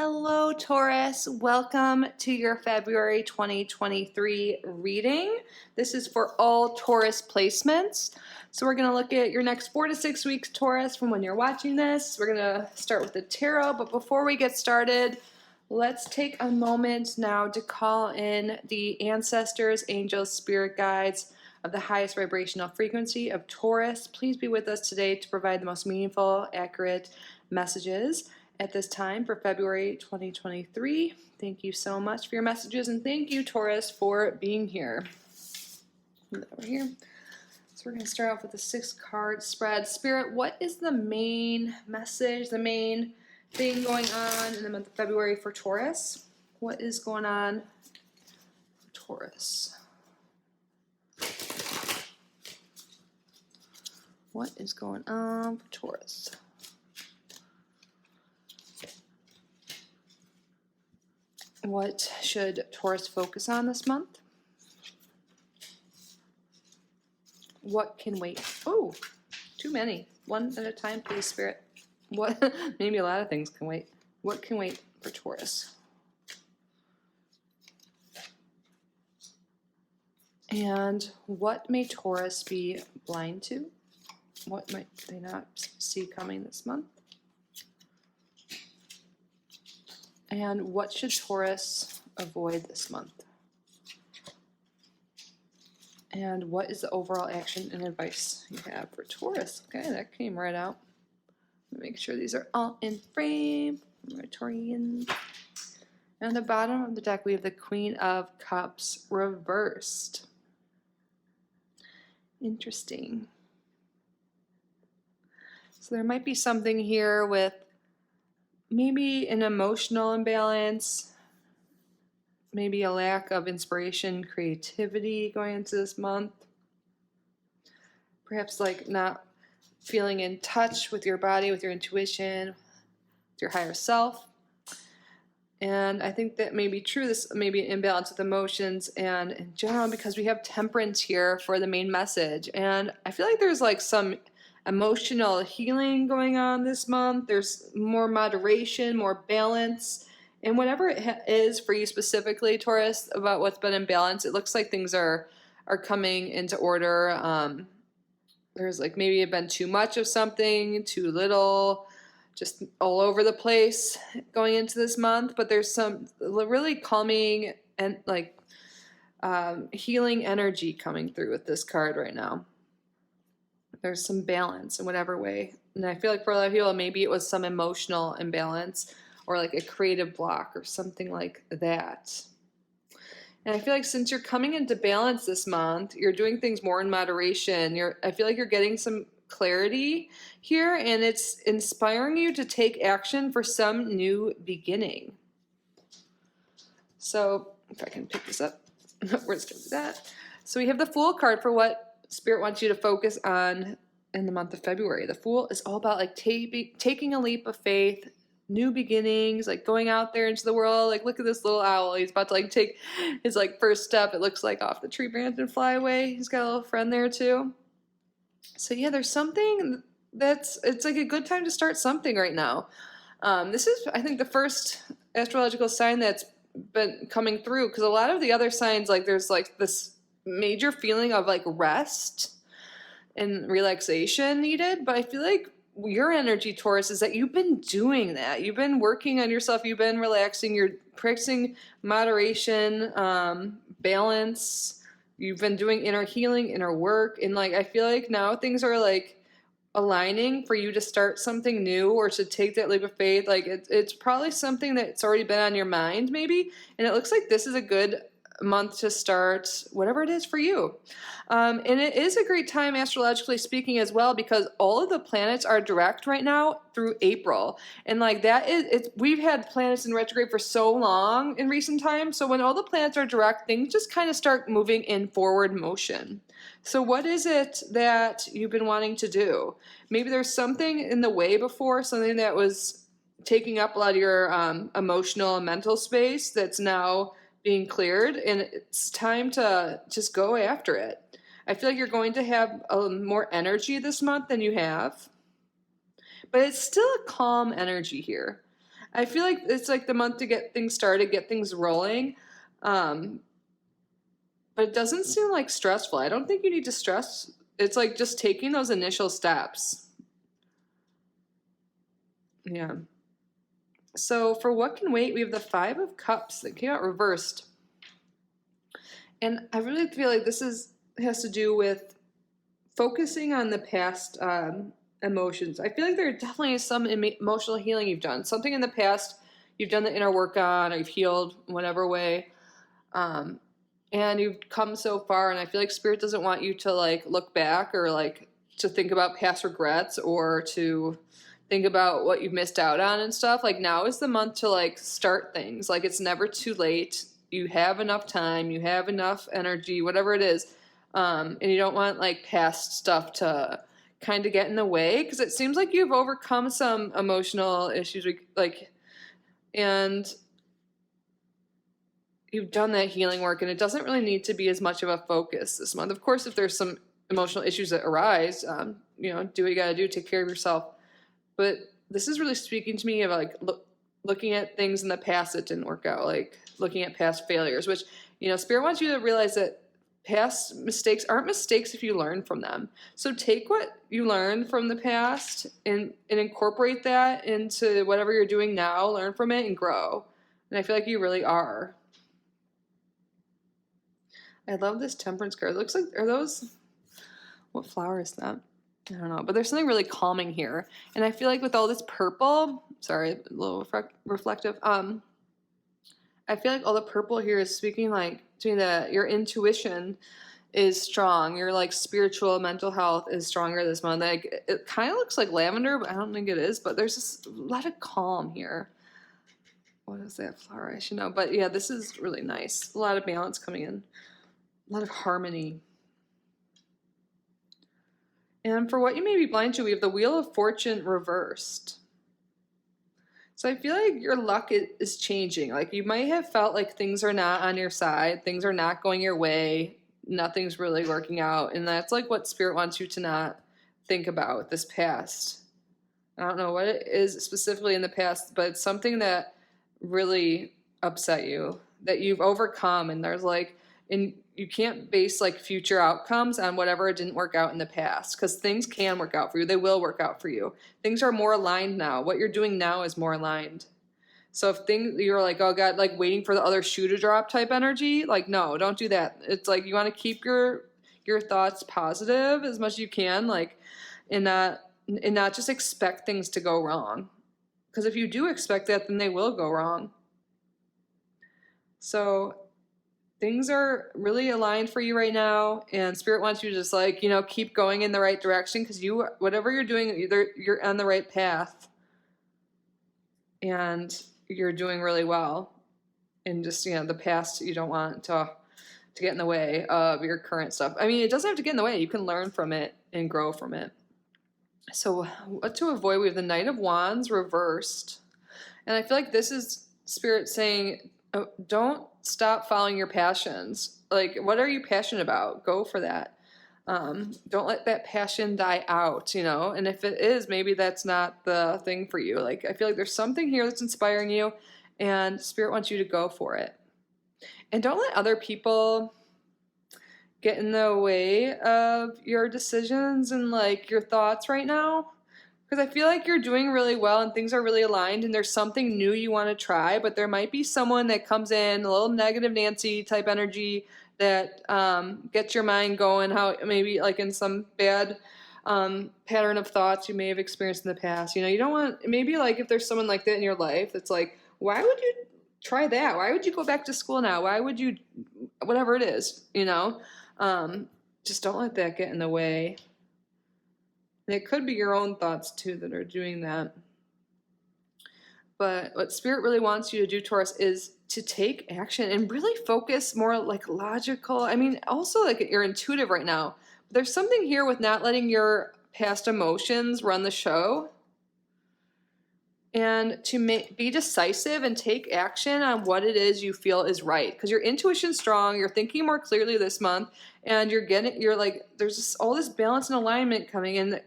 Hello, Taurus. Welcome to your February 2023 reading. This is for all Taurus placements. So we're going to look at your next 4 to 6 weeks, Taurus, from when you're watching this. We're going to start with the tarot, but before we get started, let's take a moment now to call in the ancestors, angels, spirit guides of the highest vibrational frequency of Taurus. Please be with us today to provide the most meaningful, accurate messages at this time for February 2023. Thank you so much for your messages, and thank you, Taurus, for being here. Move that over here. So we're going to start off with a 6-card spread. Spirit, what is the main message, the main thing going on in the month of February for Taurus? What is going on for Taurus? What is going on for Taurus? What should Taurus focus on this month? What can wait? Oh, too many. One at a time, please, Spirit. What? Maybe a lot of things can wait. What can wait for Taurus? And what may Taurus be blind to? What might they not see coming this month? And what should Taurus avoid this month? And what is the overall action and advice you have for Taurus? Okay, that came right out. Make sure these are all in frame. Taurian. And on the bottom of the deck, we have the Queen of Cups reversed. Interesting. So there might be something here with maybe an emotional imbalance, maybe a lack of inspiration, creativity going into this month. Perhaps like not feeling in touch with your body, with your intuition, with your higher self. And I think that may be true. This may be an imbalance with emotions and in general, because we have Temperance here for the main message. And I feel like there's like some emotional healing going on this month. There's more moderation, more balance, and whatever it is for you specifically, Taurus, about what's been imbalanced, it looks like things are coming into order. There's like maybe been too much of something, too little, just all over the place going into this month. But there's some really calming and like healing energy coming through with this card right now. There's some balance in whatever way. And I feel like for a lot of people, maybe it was some emotional imbalance or like a creative block or something like that. And I feel like since you're coming into balance this month, you're doing things more in moderation. I feel like you're getting some clarity here, and it's inspiring you to take action for some new beginning. So if I can pick this up, we're just going to do that. So we have the Fool card for what Spirit wants you to focus on in the month of February. The Fool is all about like taking a leap of faith, new beginnings, like going out there into the world. Like look at this little owl. He's about to like take his like first step. It looks like off the tree branch and fly away. He's got a little friend there too. So yeah, there's something it's like a good time to start something right now. This is, I think, the first astrological sign that's been coming through, because a lot of the other signs, like there's like this major feeling of like rest and relaxation needed, but I feel like your energy, Taurus, is that you've been doing that. You've been working on yourself. You've been relaxing. You're practicing moderation, balance. You've been doing inner healing, inner work, and like I feel like now things are like aligning for you to start something new or to take that leap of faith. Like it's probably something that's already been on your mind, maybe, and it looks like this is a good month to start whatever it is for you. And it is a great time astrologically speaking as well, because all of the planets are direct right now through April. And like that is, we've had planets in retrograde for so long in recent times. So when all the planets are direct, things just kind of start moving in forward motion. So what is it that you've been wanting to do? Maybe there's something in the way before, something that was taking up a lot of your emotional and mental space that's now being cleared, and it's time to just go after it. I feel like you're going to have more energy this month than you have, but it's still a calm energy here. I feel like it's like the month to get things started, get things rolling. But it doesn't seem like stressful. I don't think you need to stress. It's like just taking those initial steps. Yeah. So for what can wait, we have the Five of Cups that came out reversed. And I really feel like this has to do with focusing on the past emotions. I feel like there definitely is some emotional healing you've done. Something in the past you've done the inner work on, or you've healed in whatever way. And you've come so far, and I feel like Spirit doesn't want you to like look back or like to think about past regrets or to think about what you've missed out on and stuff. Like now is the month to like start things. Like it's never too late. You have enough time, you have enough energy, whatever it is. And you don't want like past stuff to kind of get in the way, because it seems like you've overcome some emotional issues, like, and you've done that healing work, and it doesn't really need to be as much of a focus this month. Of course, if there's some emotional issues that arise, do what you got to do, take care of yourself. But this is really speaking to me about like looking at things in the past that didn't work out, like looking at past failures, which, Spirit wants you to realize that past mistakes aren't mistakes if you learn from them. So take what you learned from the past and incorporate that into whatever you're doing now, learn from it and grow. And I feel like you really are. I love this Temperance card. It looks like, what flower is that? I don't know, but there's something really calming here. And I feel like with all this purple, sorry, a little reflective, I feel like all the purple here is speaking like to me that your intuition is strong. Your like spiritual mental health is stronger this month. Like it kind of looks like lavender, but I don't think it is. But there's just a lot of calm here. What is that flower? I should know. But yeah, this is really nice. A lot of balance coming in. A lot of harmony. And for what you may be blind to, we have the Wheel of Fortune reversed. So I feel like your luck is changing. Like you might have felt like things are not on your side. Things are not going your way. Nothing's really working out. And that's like what Spirit wants you to not think about this past. I don't know what it is specifically in the past, but it's something that really upset you, that you've overcome. And there's like, and you can't base like future outcomes on whatever didn't work out in the past, because things can work out for you. They will work out for you. Things are more aligned now. What you're doing now is more aligned. So if you're like, oh God, like waiting for the other shoe to drop type energy, like, no, don't do that. It's like you want to keep your thoughts positive as much as you can, like, and not just expect things to go wrong. Because if you do expect that, then they will go wrong. So things are really aligned for you right now, and Spirit wants you to just like, keep going in the right direction, because whatever you're doing, you're on the right path, and you're doing really well. And just, the past, you don't want to get in the way of your current stuff. I mean, it doesn't have to get in the way. You can learn from it and grow from it. So what to avoid? We have the Knight of Wands reversed. And I feel like this is Spirit saying, don't stop following your passions. Like, what are you passionate about? Go for that. Don't let that passion die out, and if it is, maybe that's not the thing for you. Like, I feel like there's something here that's inspiring you, and Spirit wants you to go for it. And don't let other people get in the way of your decisions and like your thoughts right now. Because I feel like you're doing really well and things are really aligned, and there's something new you want to try, but there might be someone that comes in, a little negative Nancy type energy that gets your mind going, how maybe like in some bad pattern of thoughts you may have experienced in the past. You don't want, maybe like if there's someone like that in your life that's like, why would you try that? Why would you go back to school now? Why would you, whatever it is, just don't let that get in the way. And it could be your own thoughts too that are doing that. But what Spirit really wants you to do, Taurus, is to take action and really focus more like logical. I mean, also like you're intuitive right now. But there's something here with not letting your past emotions run the show. And to be decisive and take action on what it is you feel is right. Because your intuition's strong, you're thinking more clearly this month, and you're like, there's just all this balance and alignment coming in.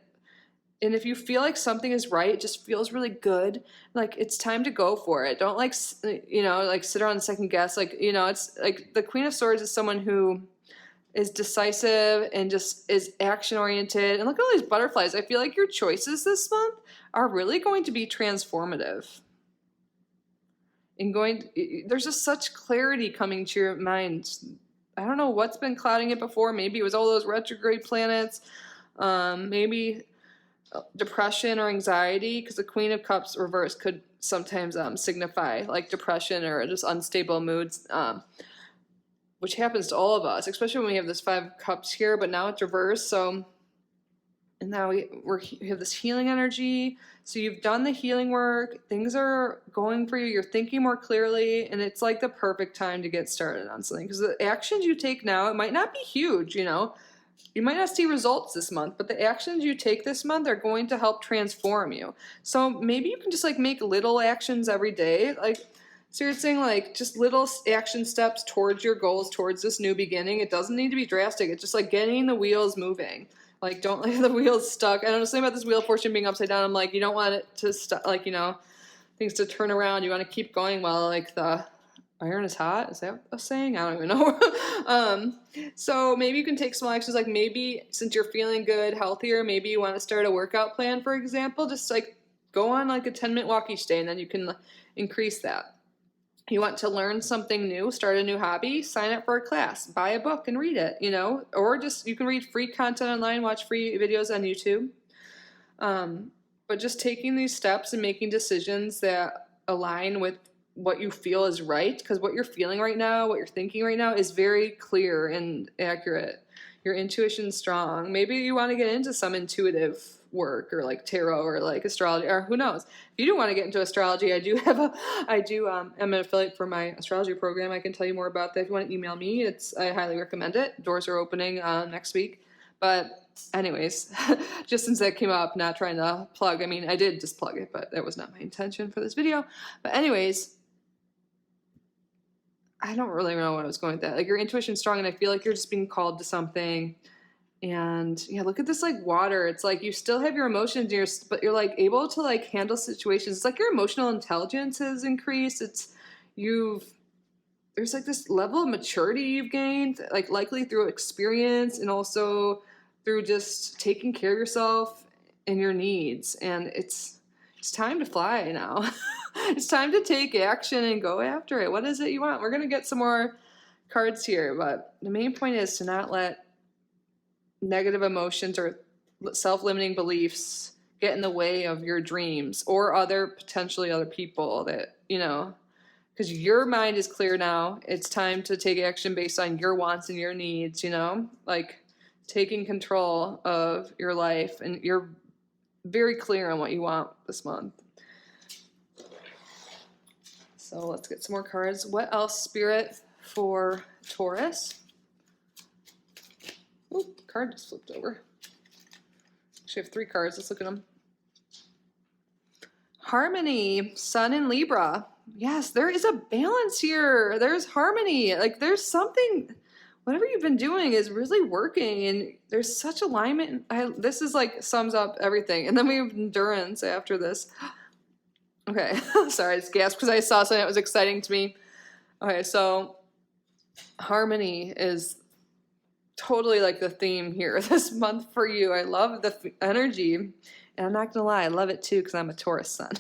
And if you feel like something is right, it just feels really good, like it's time to go for it. Don't like, like sit around and second guess. Like, it's like the Queen of Swords is someone who is decisive and just is action oriented. And look at all these butterflies. I feel like your choices this month are really going to be transformative. And there's just such clarity coming to your mind. I don't know what's been clouding it before. Maybe it was all those retrograde planets. Maybe depression or anxiety, because the Queen of Cups reverse could sometimes signify like depression or just unstable moods, which happens to all of us, especially when we have this 5 of Cups here, but now it's reversed. So, and now we have this healing energy. So you've done the healing work. Things are going for you. You're thinking more clearly, and it's like the perfect time to get started on something, because the actions you take now, it might not be huge, You might not see results this month, but the actions you take this month are going to help transform you. So maybe you can just like make little actions every day. Like, so you're saying like just little action steps towards your goals, towards this new beginning. It doesn't need to be drastic. It's just like getting the wheels moving. Like, don't let the wheels stuck. I don't know, something about this Wheel of Fortune being upside down. I'm like, you don't want it to stop, like, things to turn around. You want to keep going while like the iron is hot. Is that a saying? I don't even know. So maybe you can take small actions. Like maybe since you're feeling good, healthier, maybe you want to start a workout plan, for example. Just like go on like a 10-minute walk each day, and then you can increase that. You want to learn something new, start a new hobby, sign up for a class, buy a book and read it, or just you can read free content online, watch free videos on YouTube. But just taking these steps and making decisions that align with what you feel is right, because what you're feeling right now, what you're thinking right now is very clear and accurate. Your intuition's strong. Maybe you want to get into some intuitive work or like tarot or like astrology, or who knows. If you do want to get into astrology, I'm an affiliate for my astrology program. I can tell you more about that if you want to email me. I highly recommend it. Doors are opening next week. But anyways, just since that came up, not trying to plug. I mean, I did just plug it, but that was not my intention for this video. But anyways, I don't really know what I was going with that. Like your intuition's strong, and I feel like you're just being called to something. And yeah, look at this like water. It's like you still have your emotions, but you're like able to like handle situations. It's like your emotional intelligence has increased. There's like this level of maturity you've gained, like likely through experience and also through just taking care of yourself and your needs. And it's time to fly now. It's time to take action and go after it. What is it you want? We're going to get some more cards here, but the main point is to not let negative emotions or self-limiting beliefs get in the way of your dreams or potentially other people that, because your mind is clear now. It's time to take action based on your wants and your needs, like taking control of your life, and you're very clear on what you want this month. So let's get some more cards. What else, Spirit, for Taurus? Oh, card just flipped over. Actually, I have 3 cards. Let's look at them. Harmony, Sun and Libra. Yes, there is a balance here. There's harmony. Like there's something, whatever you've been doing is really working, and there's such alignment. This is like sums up everything. And then we have endurance after this. Okay, sorry, I just gasped because I saw something that was exciting to me. Okay, so harmony is totally like the theme here this month for you. I love the energy, and I'm not gonna lie, I love it too because I'm a Taurus sun.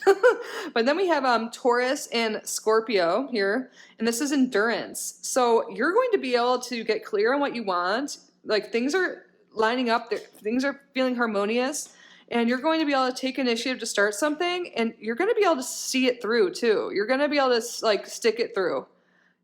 But then we have Taurus and Scorpio here, and this is endurance. So you're going to be able to get clear on what you want. Like things are lining up, things are feeling harmonious. And you're going to be able to take initiative to start something, and you're going to be able to see it through too. You're going to be able to like stick it through.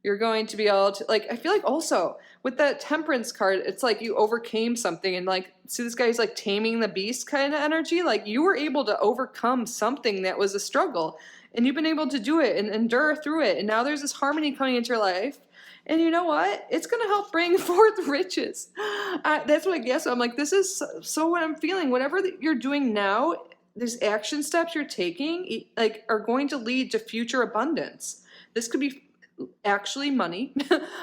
You're going to be able to I feel like also with that Temperance card, it's like you overcame something, and like see this guy's like taming the beast kind of energy. Like you were able to overcome something that was a struggle, and you've been able to do it and endure through it. And now there's this harmony coming into your life. And you know what? It's going to help bring forth riches. That's what I guess. I'm like, this is so what I'm feeling. Whatever you're doing now, these action steps you're taking, like, are going to lead to future abundance. This could be actually money.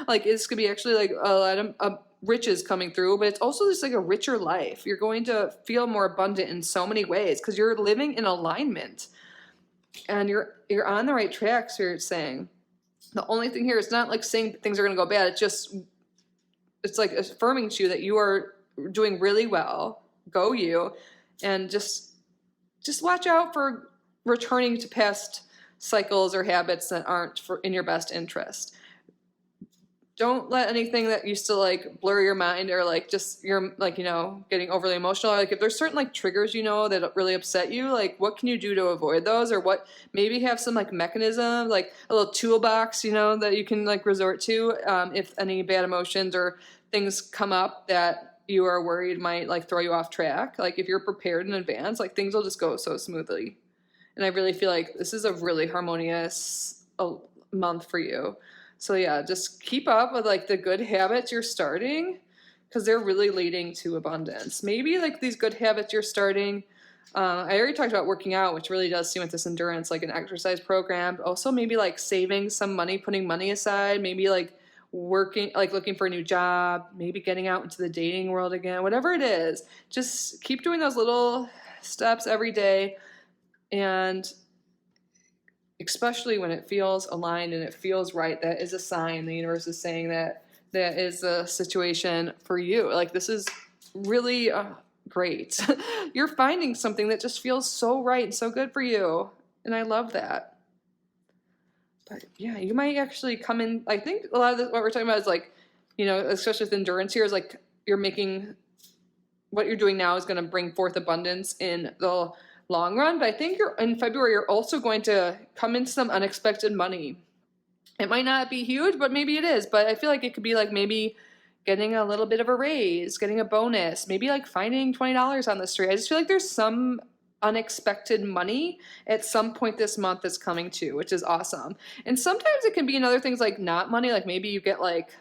Like, this could be actually like a riches coming through, but it's also just like a richer life. You're going to feel more abundant in so many ways because you're living in alignment and you're on the right track. So you're saying the only thing here is not like saying things are going to go bad. It's like affirming to you that you are doing really well. Go you, and just watch out for returning to past cycles or habits that aren't in your best interest. Don't let anything that used to like blur your mind or like just you're like, getting overly emotional. Like if there's certain like triggers, that really upset you, like what can you do to avoid those? Or what, maybe have some like mechanism, like a little toolbox, that you can like resort to if any bad emotions or things come up that you are worried might like throw you off track. Like if you're prepared in advance, like things will just go so smoothly. And I really feel like this is a really harmonious month for you. So yeah, just keep up with like the good habits you're starting because they're really leading to abundance. Maybe like these good habits you're starting. I already talked about working out, which really does seem with this endurance, like an exercise program. But also maybe like saving some money, putting money aside, maybe like working, like looking for a new job, maybe getting out into the dating world again, whatever it is. Just keep doing those little steps every day. And especially when it feels aligned and it feels right, that is a sign the universe is saying that is a situation for you. Like this is really great. You're finding something that just feels so right and so good for you. And I love that. But yeah, you might actually come in. I think a lot of what we're talking about is like, especially with endurance here, is like you're making what you're doing now is going to bring forth abundance in the long run. But I think in February, you're also going to come into some unexpected money. It might not be huge, but maybe it is. But I feel like it could be like maybe getting a little bit of a raise, getting a bonus, maybe like finding $20 on the street. I just feel like there's some unexpected money at some point this month that's coming too, which is awesome. And sometimes it can be in other things like not money, like maybe you get like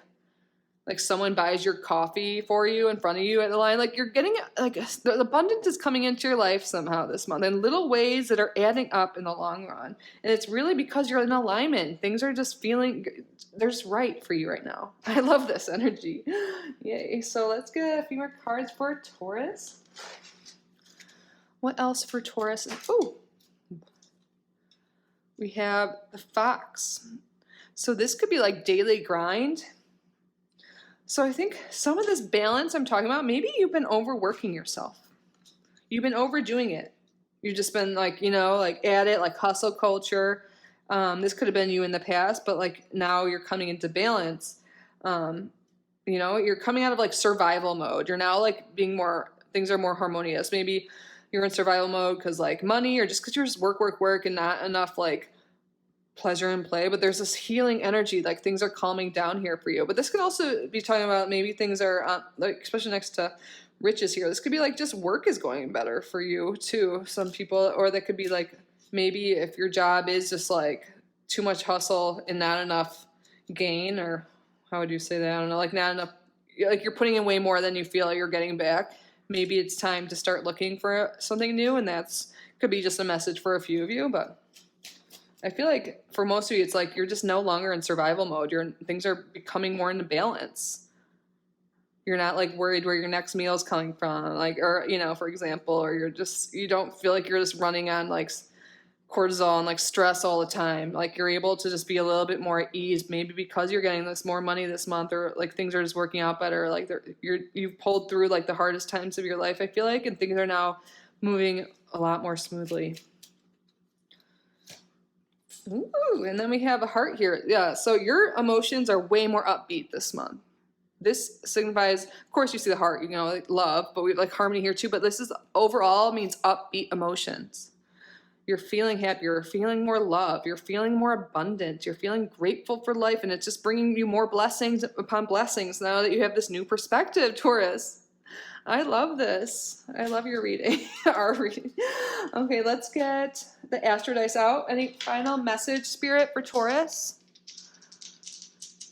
someone buys your coffee for you in front of you at the line. Like you're getting like the abundance is coming into your life somehow this month in little ways that are adding up in the long run. And it's really because you're in alignment. Things are just feeling there's right for you right now. I love this energy. Yay. So let's get a few more cards for Taurus. What else for Taurus? Oh, we have the Fox. So this could be like daily grind. So I think some of this balance I'm talking about, maybe you've been overworking yourself. You've been overdoing it. You've just been like, like at it, like hustle culture. This could have been you in the past, but like now you're coming into balance. You're coming out of like survival mode. You're now like things are more harmonious. Maybe you're in survival mode because like money or just because you're just work and not enough like pleasure and play, but there's this healing energy, like things are calming down here for you. But this could also be talking about maybe things are like, especially next to riches here, this could be like just work is going better for you too, some people. Or that could be like maybe if your job is just like too much hustle and not enough gain, or how would you say that? I don't know, like not enough, like you're putting in way more than you feel like you're getting back. Maybe it's time to start looking for something new, and could be just a message for a few of you. But I feel like for most of you, it's like you're just no longer in survival mode. Things are becoming more into balance. You're not like worried where your next meal is coming from, like, or, for example, or you don't feel like you're just running on like cortisol and like stress all the time. Like you're able to just be a little bit more at ease, maybe because you're getting this more money this month, or like things are just working out better. Like you've pulled through like the hardest times of your life, I feel like, and things are now moving a lot more smoothly. Ooh, and then we have a heart here. Yeah, so your emotions are way more upbeat this month. This signifies, of course, you see the heart, like love, but we have like harmony here too. But this is overall means upbeat emotions. You're feeling happy. You're feeling more love. You're feeling more abundant. You're feeling grateful for life, and it's just bringing you more blessings upon blessings now that you have this new perspective, Taurus. I love this. I love your reading, our reading. Okay, let's get the Astro Dice out. Any final message, Spirit, for Taurus?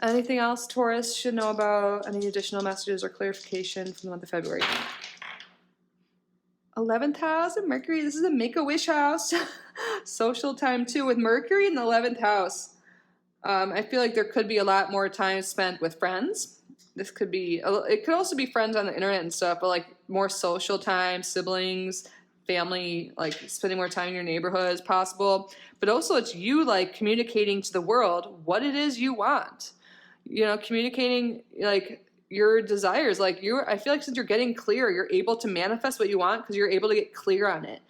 Anything else Taurus should know about? Any additional messages or clarification from the month of February? 11th house of Mercury. This is a Make-A-Wish house. Social time, too, with Mercury in the 11th house. I feel like there could be a lot more time spent with friends. This could be, it could also be friends on the internet and stuff, but like more social time, siblings, family, like spending more time in your neighborhood as possible. But also it's you like communicating to the world what it is you want. You know, communicating like your desires. Like I feel like since you're getting clear, you're able to manifest what you want because you're able to get clear on it.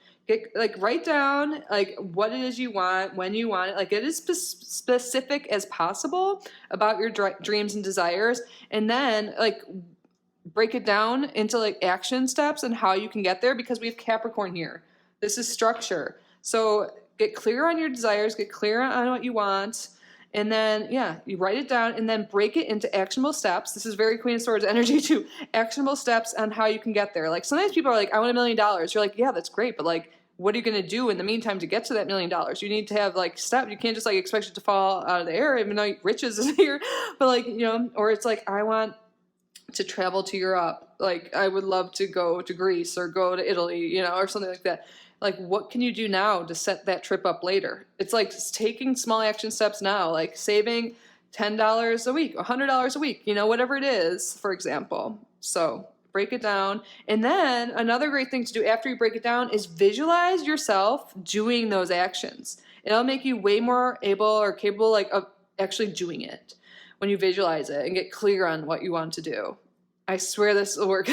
Like write down like what it is you want, when you want it, like it is specific as possible about your dreams and desires, and then like break it down into like action steps and how you can get there, because we have Capricorn here. This is structure. So get clear on your desires, get clear on what you want, and then yeah, you write it down and then break it into actionable steps. This is very Queen of Swords energy too. Actionable steps on how you can get there. Like sometimes people are like, I want $1 million. You're like, yeah, that's great, but like what are you going to do in the meantime to get to that $1 million? You need to have like steps. You can't just like expect it to fall out of the air, even though riches is here. But like, you know, or it's like, I want to travel to Europe. Like I would love to go to Greece or go to Italy, you know, or something like that. Like what can you do now to set that trip up later? It's like taking small action steps now, like saving $10 a week, $100 a week, you know, whatever it is, for example. So break it down. And then another great thing to do after you break it down is visualize yourself doing those actions. It'll make you way more able or capable like of actually doing it when you visualize it and get clear on what you want to do. I swear this will work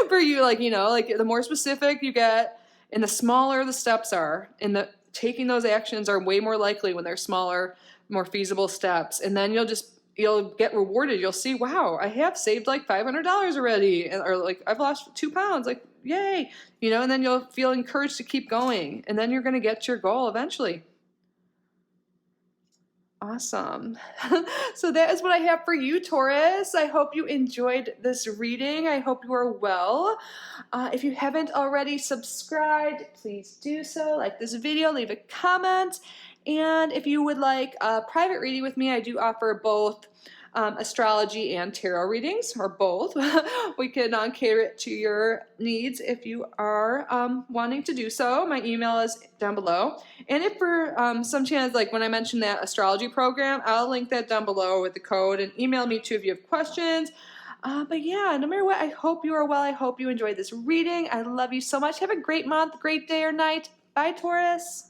for you. Like, you know, like the more specific you get and the smaller the steps are, and the taking those actions are way more likely when they're smaller, more feasible steps. And then you'll get rewarded. You'll see, wow, I have saved like $500 already, or like I've lost 2 pounds, like yay, you know, and then you'll feel encouraged to keep going, and then you're going to get your goal eventually. Awesome. So that is what I have for you, Taurus. I hope you enjoyed this reading. I hope you are well. If you haven't already subscribed, please do so. Like this video, leave a comment. And if you would like a private reading with me, I do offer both astrology and tarot readings, or both. We can cater it to your needs if you are wanting to do so. My email is down below. And if for some chance, like when I mentioned that astrology program, I'll link that down below with the code, and email me too if you have questions. But yeah, no matter what, I hope you are well. I hope you enjoyed this reading. I love you so much. Have a great month, great day or night. Bye, Taurus.